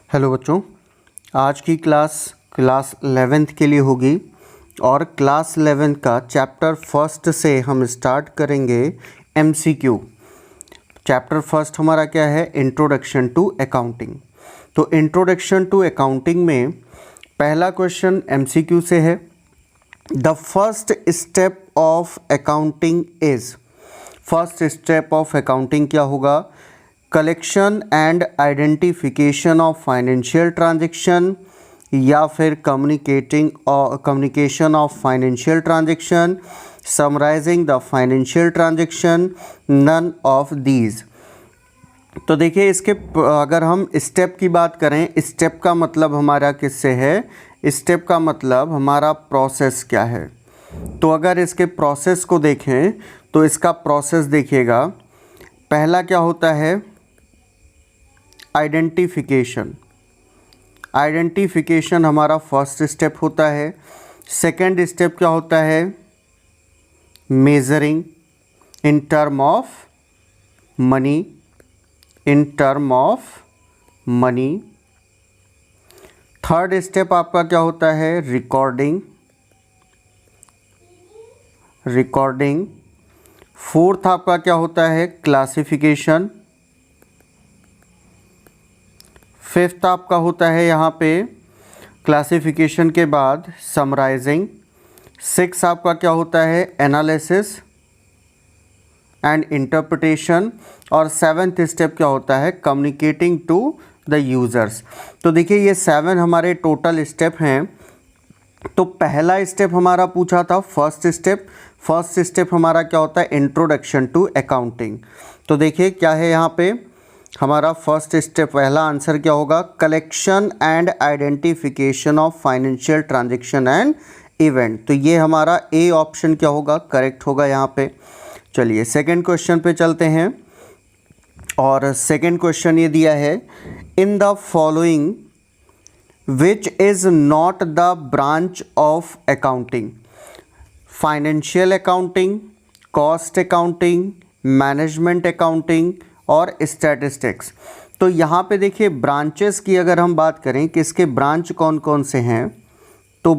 Hello बच्चों, आज की क्लास 11th के लिए होगी और क्लास 11 का चैप्टर फर्स्ट से हम स्टार्ट करेंगे एमसीक्यू। चैप्टर फर्स्ट हमारा क्या है? Introduction to accounting. तो इंट्रोडक्शन टू अकाउंटिंग में पहला क्वेश्चन एमसीक्यू से है, the first step of accounting is. First step of accounting क्या होगा? Collection and identification of financial transaction या फिर communication of financial transaction, summarising the financial transaction, none of these. तो देखिए, इसके अगर हम स्टेप की बात करें, स्टेप का मतलब हमारा किससे है? स्टेप का मतलब हमारा प्रोसेस क्या है। तो अगर इसके प्रोसेस को देखें तो इसका प्रोसेस देखिएगा, पहला क्या होता है? आइडेंटिफिकेशन। आइडेंटिफिकेशन हमारा फर्स्ट स्टेप होता है। सेकंड स्टेप क्या होता है? Measuring in term of money, in term of money. Third step आपका क्या होता है? Recording, recording. फोर्थ आपका क्या होता है? क्लासिफिकेशन। फिफ्थ आपका होता है यहाँ पे क्लासिफिकेशन के बाद समराइजिंग। सिक्स आपका क्या होता है? Analysis and interpretation. और सेवन्थ स्टेप क्या होता है? Communicating to the users. तो देखिए, ये 7 हमारे टोटल स्टेप हैं। तो पहला स्टेप हमारा पूछा था फर्स्ट स्टेप। फर्स्ट स्टेप हमारा क्या होता है? Introduction to accounting. तो देखिए क्या है यहाँ पे हमारा फर्स्ट स्टेप, पहला आंसर क्या होगा? Collection and identification of financial transaction and event. तो ये हमारा ए ऑप्शन क्या होगा? करेक्ट होगा यहाँ पे। चलिए सेकंड क्वेश्चन पे चलते हैं और सेकंड क्वेश्चन ये दिया है, in the following which is not the branch of accounting? Financial accounting, cost accounting, management accounting और स्टैटिस्टिक्स। तो यहाँ पे देखिए, ब्रांचेस की अगर हम बात करें कि इसके ब्रांच कौन कौन से हैं, तो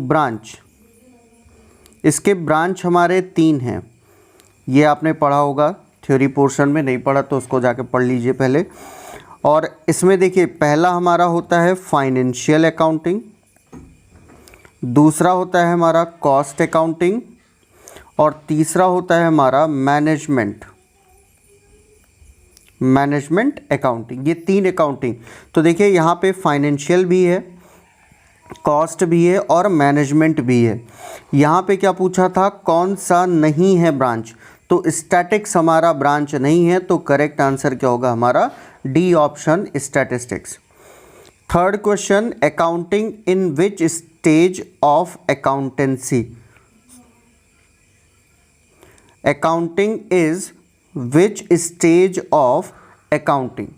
इसके ब्रांच हमारे 3 हैं। ये आपने पढ़ा होगा थ्योरी पोर्शन में, नहीं पढ़ा तो उसको जाके पढ़ लीजिए पहले। और इसमें देखिए, पहला हमारा होता है फाइनेंशियल अकाउंटिंग, दूसरा होता है हमारा कॉस्ट अकाउंटिंग और तीसरा होता है हमारा मैनेजमेंट अकाउंटिंग। ये 3 अकाउंटिंग। तो देखिए यहाँ पे फाइनेंशियल भी है, कॉस्ट भी है और मैनेजमेंट भी है। यहाँ पे क्या पूछा था? कौन सा नहीं है ब्रांच? तो स्टैटिक्स हमारा ब्रांच नहीं है, तो करेक्ट आंसर क्या होगा हमारा? D option, statistics. Third question, accounting in which stage of accountancy? Accounting is which stage of accounting.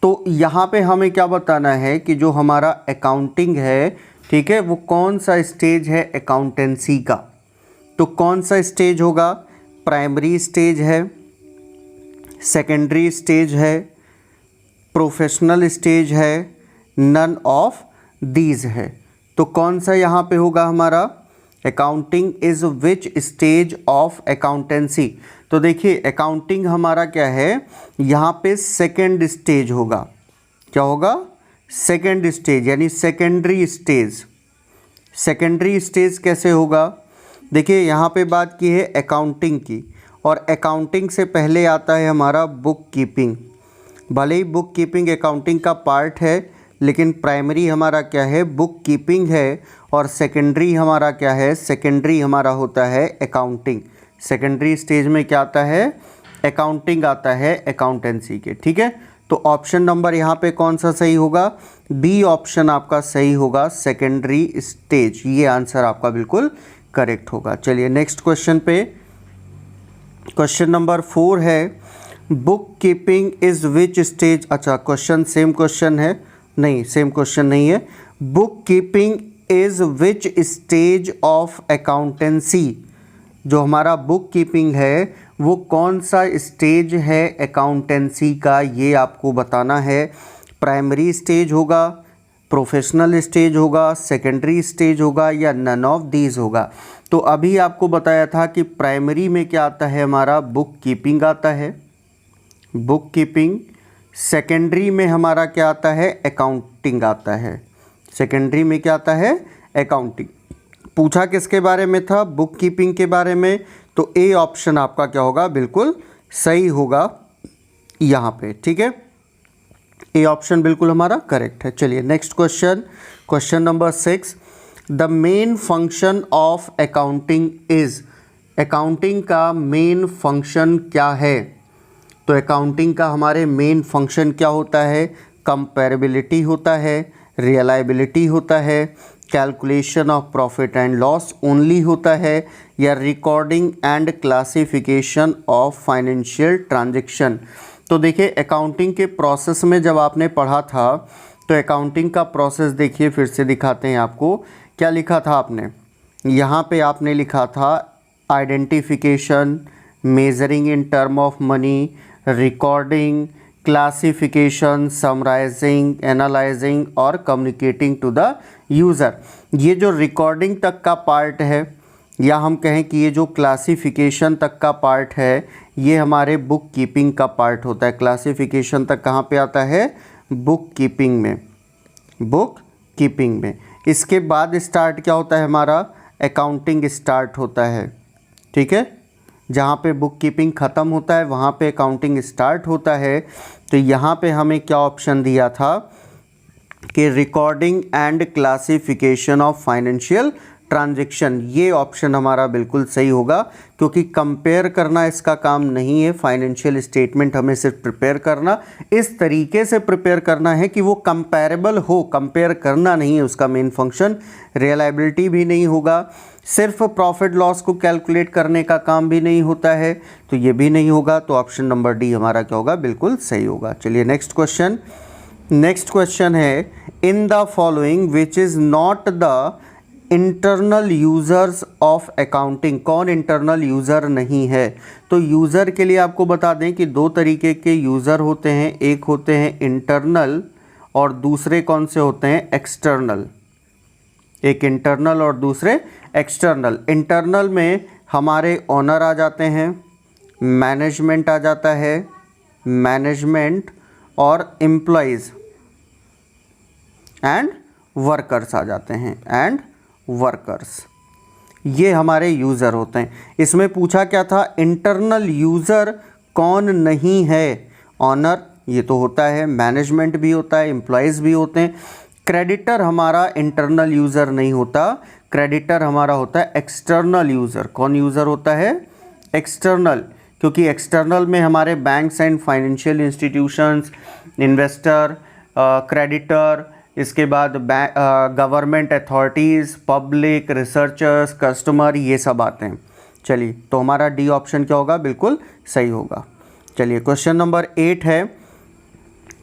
तो यहाँ पे हमें क्या बताना है कि जो हमारा अकाउंटिंग है, ठीक है, वो कौन सा स्टेज है अकाउंटेंसी का। तो कौन सा स्टेज होगा? प्राइमरी स्टेज है, सेकेंडरी स्टेज है, प्रोफेशनल स्टेज है, नन ऑफ दीज है। तो कौन सा यहाँ पे होगा हमारा? Accounting is which stage of accountancy. तो देखिए, अकाउंटिंग हमारा क्या है यहाँ पे? सेकेंड स्टेज होगा। क्या होगा? सेकेंड स्टेज, यानी सेकेंडरी स्टेज। सेकेंडरी स्टेज कैसे होगा? देखिए यहाँ पे बात की है अकाउंटिंग की, और अकाउंटिंग से पहले आता है हमारा बुक कीपिंग। भले ही बुक कीपिंग अकाउंटिंग का पार्ट है, लेकिन प्राइमरी हमारा क्या है? बुक कीपिंग है। और सेकेंडरी हमारा क्या है? सेकेंडरी हमारा होता है अकाउंटिंग। सेकेंडरी स्टेज में क्या आता है? अकाउंटिंग आता है अकाउंटेंसी के, ठीक है। तो ऑप्शन नंबर यहाँ पे कौन सा सही होगा? बी ऑप्शन आपका सही होगा, सेकेंडरी स्टेज। ये आंसर आपका बिल्कुल करेक्ट होगा। चलिए नेक्स्ट क्वेश्चन पे, क्वेश्चन नंबर 4 है, book keeping is which stage. अच्छा, क्वेश्चन सेम क्वेश्चन है? नहीं, सेम क्वेश्चन नहीं है। Book keeping is which stage of accountancy. जो हमारा बुक कीपिंग है वो कौन सा स्टेज है अकाउंटेंसी का, ये आपको बताना है। प्राइमरी स्टेज होगा, प्रोफेशनल स्टेज होगा, सेकेंडरी स्टेज होगा, या नन ऑफ दीज होगा। तो अभी आपको बताया था कि प्राइमरी में क्या आता है हमारा, बुक कीपिंग आता है, बुक कीपिंग। सेकेंडरी में हमारा क्या आता है, अकाउंटिंग आता है। सेकेंडरी में क्या आता है, अकाउंटिंग। पूछा किसके बारे में था, बुक कीपिंग के बारे में। तो ए ऑप्शन आपका क्या होगा, बिल्कुल सही होगा यहाँ पे, ठीक है। ए ऑप्शन बिल्कुल हमारा करेक्ट है। चलिए next question, question number 6। The main function of accounting is, accounting का मेन फंक्शन क्या है। तो अकाउंटिंग का हमारे मेन फंक्शन क्या होता है, कंपेरेबिलिटी होता है, रियलाइबिलिटी होता है, calculation of profit and loss only होता है, या recording and classification of financial transaction. तो देखिए अकाउंटिंग के प्रोसेस में जब आपने पढ़ा था तो अकाउंटिंग का प्रोसेस देखिए फिर से दिखाते हैं आपको। क्या लिखा था आपने, यहाँ पे आपने लिखा था identification, measuring in term of money, recording, classification, summarising, analysing और कम्युनिकेटिंग टू द यूज़र। ये जो रिकॉर्डिंग तक का पार्ट है, या हम कहें कि ये जो क्लासिफिकेशन तक का पार्ट है, ये हमारे बुक कीपिंग का पार्ट होता है। क्लासिफिकेशन तक कहाँ पे आता है, बुक कीपिंग में, बुक कीपिंग में। इसके बाद स्टार्ट क्या होता है हमारा, अकाउंटिंग स्टार्ट होता है, ठीक है। जहाँ पे बुक कीपिंग ख़त्म होता है वहाँ पे अकाउंटिंग स्टार्ट होता है। तो यहाँ पे हमें क्या ऑप्शन दिया था कि recording and classification of financial transaction, ये ऑप्शन हमारा बिल्कुल सही होगा, क्योंकि कंपेयर करना इसका काम नहीं है। फाइनेंशियल स्टेटमेंट हमें सिर्फ प्रिपेयर करना, इस तरीके से प्रिपेयर करना है कि वो कंपेरेबल हो, कंपेयर करना नहीं है उसका मेन फंक्शन। रियलाइबिलिटी भी नहीं होगा, सिर्फ प्रॉफिट लॉस को कैलकुलेट करने का काम भी नहीं होता है, तो ये भी नहीं होगा। तो ऑप्शन नंबर डी हमारा क्या होगा, बिल्कुल सही होगा। चलिए नेक्स्ट क्वेश्चन, नेक्स्ट क्वेश्चन है in the following which is not the internal users of accounting, कौन इंटरनल यूज़र नहीं है। तो यूज़र के लिए आपको बता दें कि दो तरीके के यूज़र होते हैं, एक होते हैं इंटरनल और दूसरे कौन से होते हैं, एक्सटर्नल। एक इंटरनल और दूसरे एक्सटर्नल। इंटरनल में हमारे ओनर आ जाते हैं, मैनेजमेंट आ जाता है, मैनेजमेंट और एम्प्लॉइज़ एंड वर्कर्स आ जाते हैं, एंड वर्कर्स, ये हमारे यूज़र होते हैं। इसमें पूछा क्या था, इंटरनल यूज़र कौन नहीं है। ऑनर ये तो होता है, मैनेजमेंट भी होता है, एम्प्लॉइज़ भी होते हैं। क्रेडिटर हमारा इंटरनल यूज़र नहीं होता, क्रेडिटर हमारा होता है एक्सटर्नल यूज़र। कौन यूज़र होता है, एक्सटर्नल, क्योंकि एक्सटर्नल में हमारे banks and financial institutions, investor, creditor, इसके बाद government authorities, public, researchers, customer, ये सब आते हैं। चलिए तो हमारा डी ऑप्शन क्या होगा, बिल्कुल सही होगा। चलिए क्वेश्चन नंबर 8 है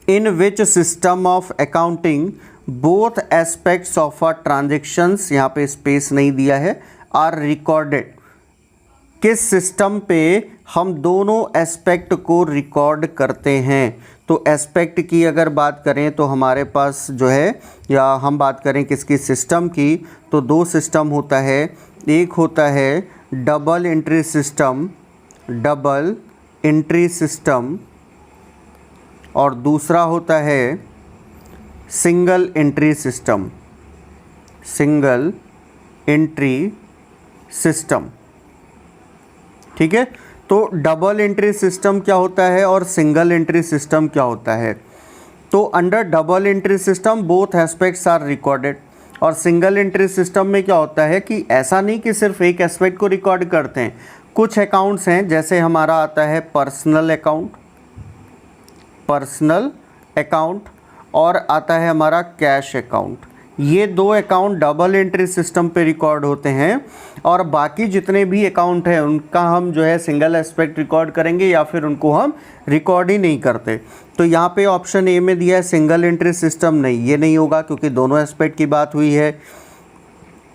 in which system of accounting both aspects of a transactions, यहाँ पे स्पेस नहीं दिया है, आर रिकॉर्डेड। किस सिस्टम पे हम दोनों एस्पेक्ट को रिकॉर्ड करते हैं। तो एस्पेक्ट की अगर बात करें तो हमारे पास जो है, या हम बात करें किसकी, सिस्टम की, तो दो सिस्टम होता है। एक होता है double entry system, double entry system, और दूसरा होता है single entry system, single entry system, ठीक है। तो डबल एंट्री सिस्टम क्या होता है और सिंगल एंट्री सिस्टम क्या होता है। तो under double entry system both aspects are recorded, और सिंगल एंट्री सिस्टम में क्या होता है कि ऐसा नहीं कि सिर्फ एक एस्पेक्ट को रिकॉर्ड करते हैं। कुछ अकाउंट्स हैं, जैसे हमारा आता है पर्सनल अकाउंट, पर्सनल अकाउंट, और आता है हमारा कैश अकाउंट। ये दो अकाउंट डबल एंट्री सिस्टम पे रिकॉर्ड होते हैं, और बाकी जितने भी अकाउंट हैं उनका हम जो है सिंगल एस्पेक्ट रिकॉर्ड करेंगे, या फिर उनको हम रिकॉर्ड ही नहीं करते। तो यहाँ पे ऑप्शन ए में दिया है सिंगल एंट्री सिस्टम, नहीं, ये नहीं होगा क्योंकि दोनों एस्पेक्ट की बात हुई है।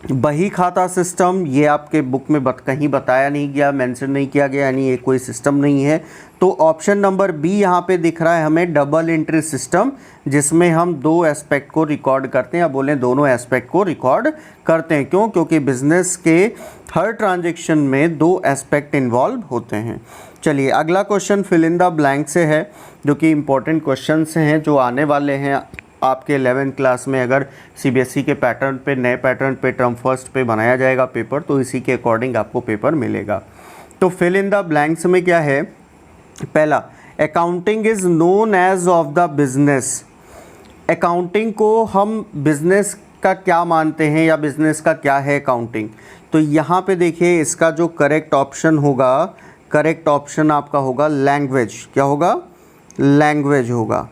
बही खाता सिस्टम ये आपके बुक में कहीं बताया नहीं गया, मेंशन नहीं किया गया, यानी ये कोई सिस्टम नहीं है। तो ऑप्शन नंबर बी यहाँ पे दिख रहा है हमें डबल एंट्री सिस्टम, जिसमें हम दो एस्पेक्ट को रिकॉर्ड करते हैं, या बोलें दोनों एस्पेक्ट को रिकॉर्ड करते हैं। क्यों? क्योंकि बिजनेस के हर ट्रांजेक्शन में दो एस्पेक्ट इन्वॉल्व होते हैं। चलिए अगला question fill in the blank से है, जो कि इम्पोर्टेंट क्वेश्चन हैं जो आने वाले हैं आपके 11th क्लास में। अगर सीबीएसई के पैटर्न पे, नए पैटर्न पे, टर्म फर्स्ट पे बनाया जाएगा पेपर, तो इसी के अकॉर्डिंग आपको पेपर मिलेगा। तो फिल इन द ब्लैंक्स में क्या है? पहला, accounting is known as of the business. Accounting को हम बिजनेस का क्या मानते हैं, या बिजनेस का क्या है अकाउंटिंग? तो यहाँ पे देखिए इसका जो करेक्ट ऑप्शन होगा, करेक्ट ऑप्शन आपका होगा लैंग्वेज। क्या होगा? लैंग्वेज होगा।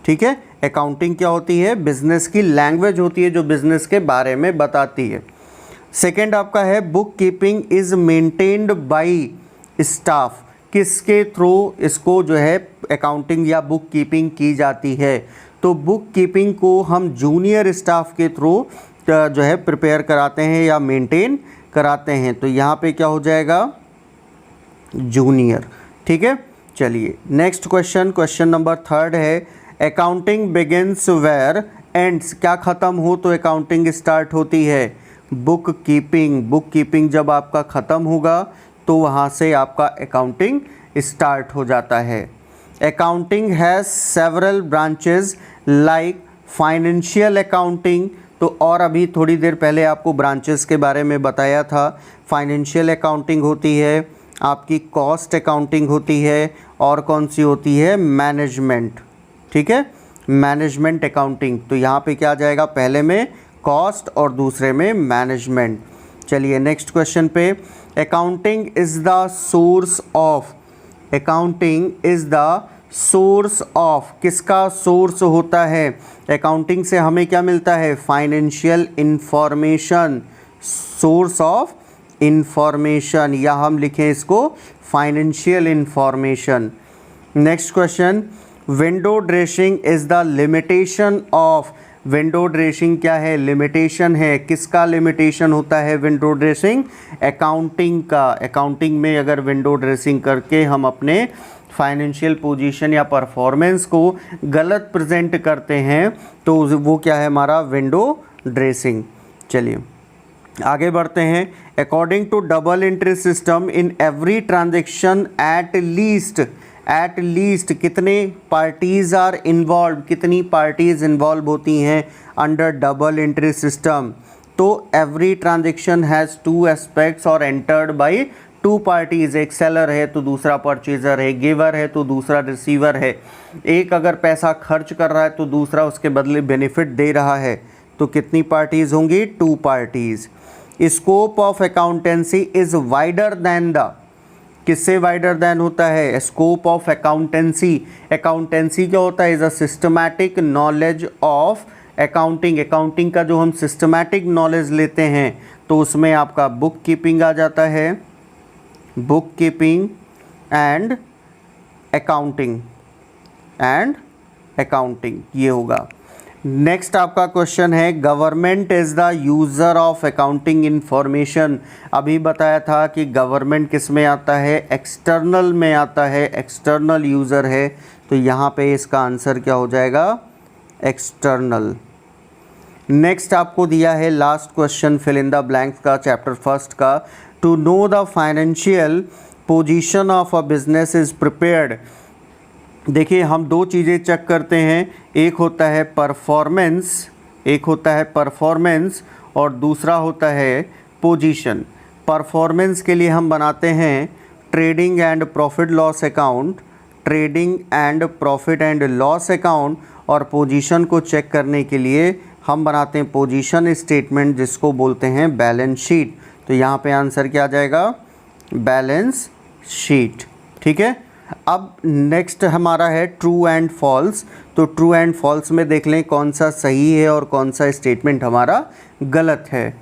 ठीक है, अकाउंटिंग क्या होती है? बिजनेस की लैंग्वेज होती है, जो बिजनेस के बारे में बताती है। सेकंड आपका है book keeping is maintained by staff. किसके थ्रू इसको जो है अकाउंटिंग या बुक कीपिंग की जाती है? तो बुक कीपिंग को हम जूनियर स्टाफ के थ्रू जो है प्रिपेयर कराते हैं या मेंटेन कराते हैं। तो यहाँ पे क्या हो जाएगा? जूनियर। ठीक है, चलिए next question, question number third है अकाउंटिंग बिगिंस वेयर एंड्स। क्या ख़त्म हो तो अकाउंटिंग स्टार्ट होती है? Book keeping. बुक कीपिंग जब आपका ख़त्म होगा तो वहाँ से आपका अकाउंटिंग स्टार्ट हो जाता है। Accounting has several branches like financial accounting. तो और अभी थोड़ी देर पहले आपको ब्रांचेस के बारे में बताया था। फाइनेंशियल अकाउंटिंग होती है, आपकी कॉस्ट अकाउंटिंग होती है, और कौन सी होती है? मैनेजमेंट। ठीक है, मैनेजमेंट अकाउंटिंग। तो यहाँ पे क्या आ जाएगा? पहले में कॉस्ट और दूसरे में मैनेजमेंट। चलिए नेक्स्ट क्वेश्चन पे, accounting is the source of. Accounting is the source of. किसका सोर्स होता है? अकाउंटिंग से हमें क्या मिलता है? Financial information. Source of information, या हम लिखें इसको financial information. Next question, window dressing is the limitation of. Window dressing क्या है? लिमिटेशन है। किसका लिमिटेशन होता है विंडो ड्रेसिंग? अकाउंटिंग का। अकाउंटिंग में अगर विंडो ड्रेसिंग करके हम अपने फाइनेंशियल पोजीशन या परफॉर्मेंस को गलत प्रेजेंट करते हैं तो वो क्या है? हमारा विंडो ड्रेसिंग। चलिए आगे बढ़ते हैं। According to double entry system in every transaction at least कितने पार्टीज़ आर इन्वॉल्व? कितनी पार्टीज़ इन्वॉल्व होती हैं अंडर डबल एंट्री सिस्टम? तो every transaction has two aspects और एंटर्ड बाय टू पार्टीज़। एक सेलर है तो दूसरा परचेजर है, गिवर है तो दूसरा रिसीवर है। एक अगर पैसा खर्च कर रहा है तो दूसरा उसके बदले बेनिफिट दे रहा है। तो कितनी पार्टीज़ होंगी? Two parties. Scope of accountancy is wider than the. किससे वाइडर दैन होता है? Scope of accountancy. अकाउंटेंसी क्या होता है? Is a systematic knowledge of accounting. Accounting का जो हम सिस्टमैटिक नॉलेज लेते हैं तो उसमें आपका बुक कीपिंग आ जाता है। बुक कीपिंग एंड अकाउंटिंग ये होगा। नेक्स्ट आपका क्वेश्चन है government is the user of accounting information. अभी बताया था कि गवर्नमेंट किस में आता है? एक्सटर्नल में आता है, एक्सटर्नल यूज़र है। तो यहाँ पे इसका आंसर क्या हो जाएगा? एक्सटर्नल। नेक्स्ट आपको दिया है last question fill in the blanks का, चैप्टर फर्स्ट का। To know the financial position of a business is prepared. देखिए हम दो चीज़ें चेक करते हैं, एक होता है परफॉर्मेंस, और दूसरा होता है पोजीशन। परफॉर्मेंस के लिए हम बनाते हैं trading and profit loss account, और पोजीशन को चेक करने के लिए हम बनाते हैं पोजीशन स्टेटमेंट, जिसको बोलते हैं बैलेंस शीट। तो यहाँ पे आंसर क्या आ जाएगा? Balance sheet. ठीक है, अब नेक्स्ट हमारा है ट्रू एंड फॉल्स। तो ट्रू एंड फॉल्स में देख लें कौन सा सही है और कौन सा स्टेटमेंट हमारा गलत है।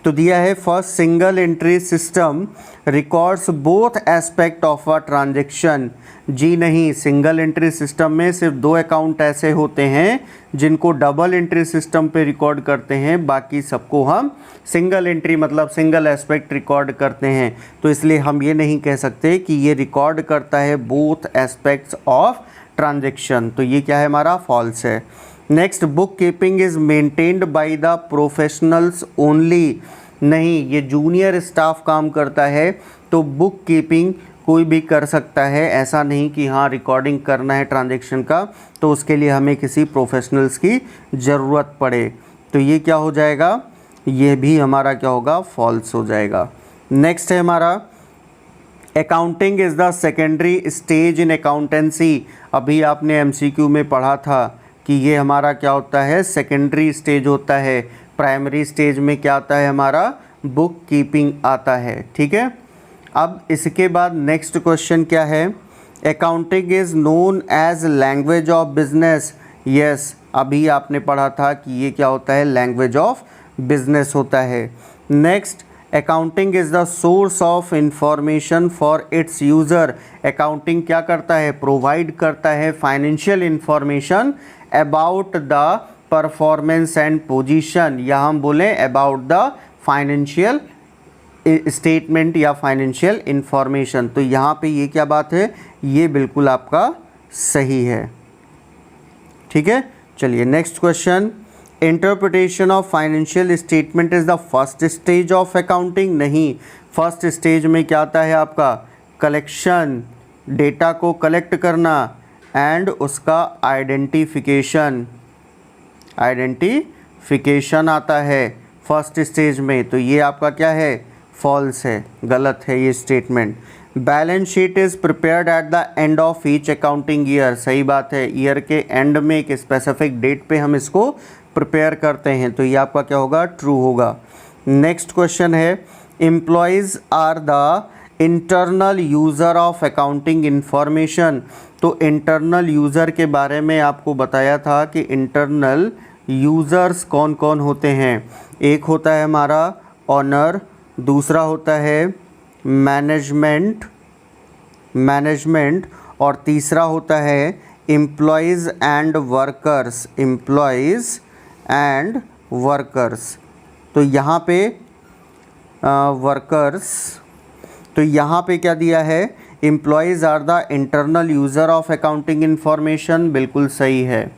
तो दिया है first single entry system records both aspect of a transaction. जी नहीं, सिंगल एंट्री सिस्टम में सिर्फ 2 अकाउंट ऐसे होते हैं जिनको डबल एंट्री सिस्टम पे रिकॉर्ड करते हैं, बाकी सबको हम सिंगल एंट्री मतलब सिंगल एस्पेक्ट रिकॉर्ड करते हैं। तो इसलिए हम ये नहीं कह सकते कि ये रिकॉर्ड करता है बोथ एस्पेक्ट्स ऑफ ट्रांजैक्शन। तो ये क्या है हमारा, फॉल्स है। Next, book keeping is maintained by the professionals only. नहीं, ये जूनियर स्टाफ काम करता है, तो बुक कीपिंग कोई भी कर सकता है। ऐसा नहीं कि हाँ रिकॉर्डिंग करना है ट्रांजैक्शन का तो उसके लिए हमें किसी प्रोफेशनल्स की ज़रूरत पड़े। तो ये क्या हो जाएगा, ये भी हमारा क्या होगा, फॉल्स हो जाएगा। नेक्स्ट है हमारा accounting is the secondary stage in accountancy. अभी आपने एमसीक्यू में पढ़ा था कि ये हमारा क्या होता है, सेकेंडरी स्टेज होता है। प्राइमरी स्टेज में क्या आता है हमारा, बुक कीपिंग आता है। ठीक है, अब इसके बाद नेक्स्ट क्वेश्चन क्या है, accounting is known as language of business. Yes, अभी आपने पढ़ा था कि ये क्या होता है, लैंग्वेज ऑफ बिजनेस होता है। Next, accounting is the source of information for its user. Accounting क्या करता है, प्रोवाइड करता है financial information about the performance and position, या हम बोलें अबाउट द फाइनेंशियल स्टेटमेंट या फाइनेंशियल इंफॉर्मेशन। तो यहाँ पे ये क्या बात है, ये बिल्कुल आपका सही है। ठीक है, चलिए next question, interpretation of financial statement is the first stage of accounting. नहीं, फर्स्ट स्टेज में क्या आता है आपका, कलेक्शन, डेटा को कलेक्ट करना एंड उसका आइडेंटिफिकेशन आता है फर्स्ट स्टेज में। तो ये आपका क्या है, फॉल्स है, गलत है ये statement. Balance sheet is prepared at the end of each accounting year. सही बात है, ईयर के एंड में एक स्पेसिफिक डेट पे हम इसको प्रिपेयर करते हैं, तो ये आपका क्या होगा, ट्रू होगा। नेक्स्ट क्वेश्चन है, employees are the internal user of accounting information. तो इंटरनल यूज़र के बारे में आपको बताया था कि इंटरनल यूज़र्स कौन कौन होते हैं। एक होता है हमारा ऑनर, दूसरा होता है मैनेजमेंट और तीसरा होता है एम्प्लॉयज़ एंड वर्कर्स। तो यहाँ पे तो यहाँ पे क्या दिया है, employees are the internal user of accounting information, बिल्कुल सही है।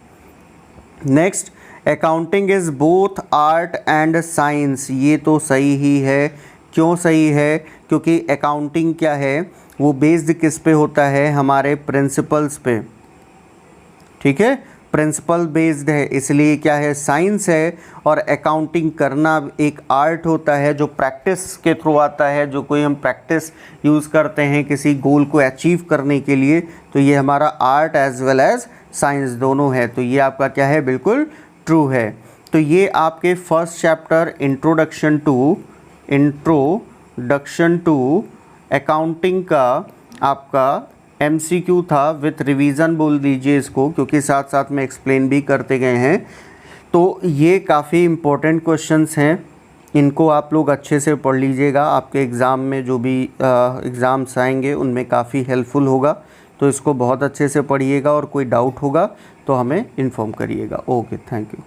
Next, accounting is both art and science. ये तो सही ही है। क्यों सही है, क्योंकि अकाउंटिंग क्या है, वो बेस्ड किस पे होता है, हमारे प्रिंसिपल्स पे। ठीक है, प्रिंसिपल बेस्ड है, इसलिए क्या है, साइंस है। और अकाउंटिंग करना एक आर्ट होता है जो प्रैक्टिस के थ्रू आता है, जो कोई हम प्रैक्टिस यूज़ करते हैं किसी गोल को अचीव करने के लिए। तो ये हमारा art as well as science दोनों है। तो ये आपका क्या है, बिल्कुल ट्रू है। तो ये आपके first chapter introduction to accounting का आपका MCQ था, विथ रिवीजन बोल दीजिए इसको, क्योंकि साथ साथ में एक्सप्लेन भी करते गए हैं। तो ये काफ़ी इम्पोर्टेंट क्वेश्चंस हैं, इनको आप लोग अच्छे से पढ़ लीजिएगा। आपके एग्ज़ाम में जो भी एग्ज़ाम्स आएंगे उनमें काफ़ी हेल्पफुल होगा। तो इसको बहुत अच्छे से पढ़िएगा और कोई डाउट होगा तो हमें इन्फॉर्म करिएगा। Okay, thank you.